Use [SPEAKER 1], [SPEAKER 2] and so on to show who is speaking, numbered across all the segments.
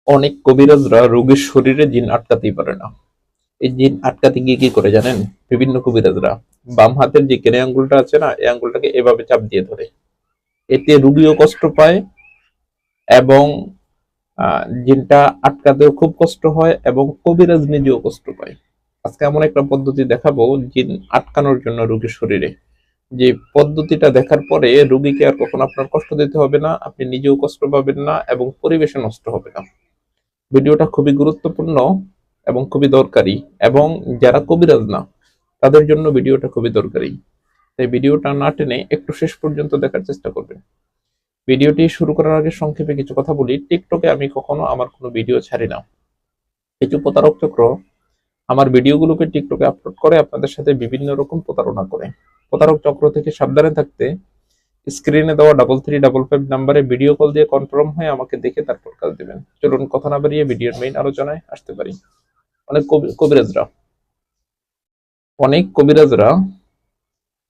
[SPEAKER 1] অনেক কবিরাজরা রোগীর শরীরে জিন আটকাতেই পারে না। এই জিন আটকাতে গিয়ে কি করে জানেন? বিভিন্ন কবিরাজরা বাম হাতের যে কেনে আঙ্গুলটা আছে না, এই আঙ্গুলটাকে এভাবে চাপ দিয়ে ধরে। এতে রুগীও কষ্ট পায় এবং জিনটা আটকাতেও খুব কষ্ট হয় এবং কবিরাজ নিজেও কষ্ট পায়। আজকে এমন একটা পদ্ধতি দেখাবো জিন আটকানোর জন্য রোগীর শরীরে, যে পদ্ধতিটা দেখার পরে রোগীকে আর কখনো আপনার কষ্ট দিতে হবে না, আপনি নিজেও কষ্ট পাবেন না এবং পরিবেশে নষ্ট হবে না। ভিডিওটা খুবই গুরুত্বপূর্ণ এবং খুবই দরকারি, এবং যারা কবিরাজ না তাদের জন্য ভিডিওটা খুবই দরকারি। তাই ভিডিওটা না টেনে একটু শেষ পর্যন্ত দেখার চেষ্টা করবেন। ভিডিওটি শুরু করার আগে সংক্ষেপে কিছু কথা বলি। টিকটকে আমি কখনো আমার কোনো ভিডিও ছাড়ি না। কিছু প্রতারক চক্র আমার ভিডিওগুলোকে টিকটকে আপলোড করে আপনাদের সাথে বিভিন্ন রকম প্রতারণা করে। প্রতারক চক্র থেকে সাবধানে থাকতে স্ক্রিনে দেওয়া 3355 নাম্বারে ভিডিও কল দিয়ে কনফার্ম হয়ে আমাকে দেখে তারপর কাজ দিবেন। চলুন কথা না বাড়িয়ে ভিডিওর মেইন আলোচনায় আসতে পারি। অনেক কবিরাজরা অনেক কবিরাজরা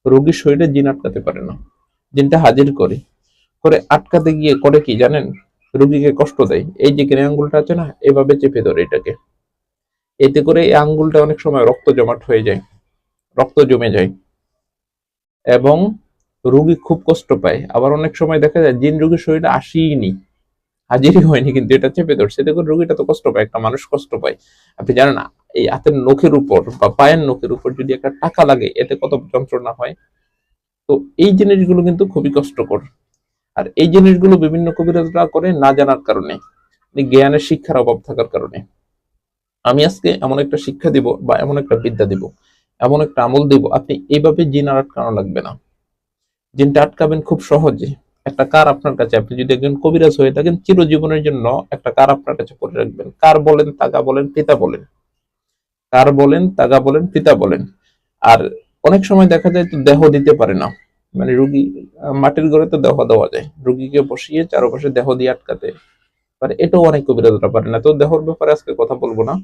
[SPEAKER 1] রোগীর শরীরে জিন আটকাতে পারে না। জিনটা হাজির করে করে আটকাতে গিয়ে করে কি জানেন? রোগীকে কষ্ট দেয়। এই যে কেনে আঙ্গুলটা আছে না, এভাবে চেপে ধরে এটাকে। এতে করে এই আঙ্গুলটা অনেক সময় রক্ত জমাট হয়ে যায়, রক্ত জমে যায় এবং রোগী খুব কষ্ট পায়। আবার অনেক সময় দেখা যায় জিন রোগীর শরীরে আসেইনি, হাজিরই হয়নি, কিন্তু এটা চেপে ধরছে। এতে করে রোগীটা তো কষ্ট পায়, একটা মানুষ কষ্ট পায়। আপনি জানেন না, এই হাতের নখের উপর বা পায়ের নখের উপর যদি একটা টাকা লাগে এতে কত যন্ত্রণা হয়। তো এই জিনিসগুলো কিন্তু খুবই কষ্টকর। আর এই জিনিসগুলো বিভিন্ন কবিরাজরা করে না জানার কারণে, জ্ঞানের শিক্ষার অভাব থাকার কারণে। আমি আজকে এমন একটা শিক্ষা দিব বা এমন একটা বিদ্যা দিব, এমন একটা আমল দিব, আপনি এইভাবে জিন আর আটকানো লাগবে না। জিনটা আটকাবেন খুব সহজে। একটা কার আপনার কাছে, আপনি যদি একজন কবিরাজ হয়ে থাকেন, চিরজীবনের জন্য একটা কার আপনার কাছে করে রাখবেন। কার বলেন, তাগা বলেন, পিতা বলেন। কার বলেন, তাগা বলেন, পিতা বলেন। আর অনেক সময় দেখা যায় তো দেহ দিতে পারে না, মানে রুগী মাটির ঘরে তো দেহ দেওয়া যায়, রুগীকে বসিয়ে চারপাশে দেহ দিয়ে আটকাতে পারে। এটাও অনেক কবিরাজরা পারে না। তো দেহর ব্যাপারে আজকে কথা বলবো না,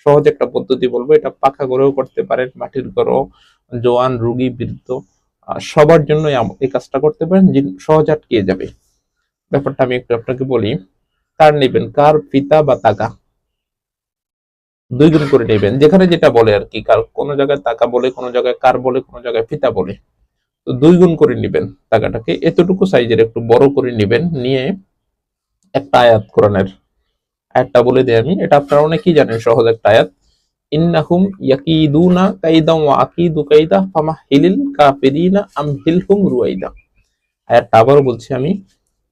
[SPEAKER 1] সহজ একটা পদ্ধতি বলবো। এটা পাখা ঘরেও করতে পারেন, মাটির ঘরও, জোয়ান, রুগী, বৃদ্ধ, সবার জন্য এই কাজটা করতে পারেন। সহজ আটকিয়ে যাবে। ব্যাপারটা আমি একটু আপনাকে বলি। কার নেবেন, কার, পিতা বা তাকা, দুই গুণ করে নেবেন। যেখানে যেটা বলে আর কি, কার কোনো জায়গায় তাকা বলে, কোনো জায়গায় কার বলে, কোনো জায়গায় পিতা বলে। তো দুই গুণ করে নেবেন। টাকাটাকে এতটুকু সাইজের একটু বড় করে নেবেন। নিয়ে একটা আয়াত কোরআনের, আয়াতটা বলে দিই আমি, এটা আপনারা অনেকেই জানেন, সহজ একটা আয়াত। ইন্নাহুম ইয়াকিদুনা কাইদা ওয়া আকিদু কাইদা ফামাহিলিল কাফিরিনা আমহিলহুম রুয়াইদা। আয়াতটা আবারও বলছি আমি,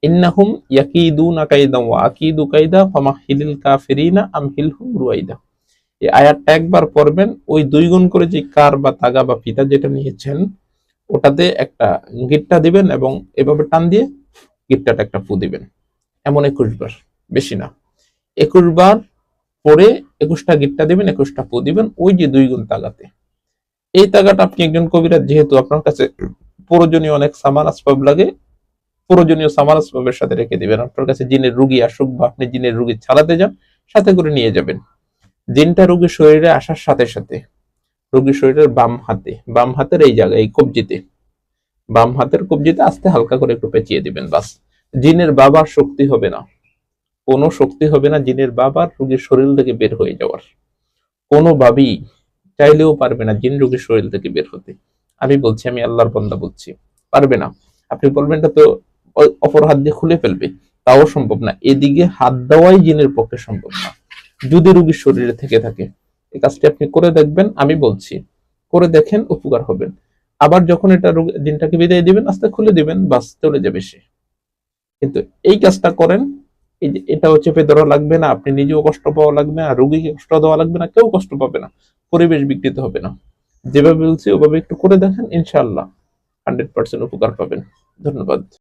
[SPEAKER 1] ইন্নাহুম ইয়াকিদুনা কাইদা ওয়া আকিদু কাইদা ফামাহিলিল কাফিরিনা আমহিলহুম রুয়াইদা। এই আয়াতটা একবার পড়বেন, ওই দুই গুণ করে যে কার বা তাগা বা পিতা যেটা নিয়েছেন ওটাতে একটা গিট্টা দিবেন এবং এভাবে টান দিয়ে গিট্টাটা একটা ফু দিবেন। এমন 21 বার, বেশি না, 21 বার পরে 21টা গিট্টা দিবেন, 21টা ফু দিবেন ওই যে দুই গুণ তাগাতে। এই তাগাটা আপনি একজন কবিরাজ যেহেতু, আপনার কাছে প্রয়োজনীয় অনেক সামান আসবাব লাগে, প্রয়োজনীয় সামান আসবাবের সাথে রেখে দিবেন। আপনার কাছে জিনের রুগী আসুক বা আপনি জিনের রুগী ছাড়াতে যান, সাথে করে নিয়ে যাবেন। জিনটা রোগীর শরীরে আসার সাথে সাথে রোগীর শরীরের বাম হাতের এই জায়গায়, এই কবজিতে, বাম হাতের কবজিতে আস্তে হালকা করে একটু পেঁচিয়ে দিবেন, বাস। জিনের বাবার শক্তি হবে না, কোনো শক্তি হবে না জিনের বাবার রোগীর শরীর থেকে বের হয়ে যাওয়ার। কোনোভাবেই চাইলেও পারবে না জিন রোগীর শরীর থেকে বের হতে। আমি বলছি, আমি আল্লাহর বান্দা বলছি, পারবে না। আপনি বলবেন এটা তো অপর হাত দিয়ে খুলে ফেলবে, তাও সম্ভব না। এদিকে হাত দেওয়াই জিনের পক্ষে সম্ভব না যদি রোগীর শরীরে থেকে থাকে। এই কাজটি আপনি করে দেখবেন, আমি বলছি করে দেখেন, উপকার হবেন। আবার যখন এটা জিনটাকে বিদায় দিবেন, আস্তে খুলে দিবেন, বাস, চলে যাবে সে। কিন্তু এই কাজটা করেন, এই যে এটাও চেপে ধরা লাগবে না, আপনি নিজেও কষ্ট পাওয়া লাগবে না, রোগীকে কষ্ট দেওয়া লাগবে না, কেউ কষ্ট পাবে না, পরিবেশ বিকৃত হবে না। যেভাবে বলছি ওভাবে একটু করে দেখেন, ইনশাআল্লাহ 100% উপকার পাবেন। ধন্যবাদ।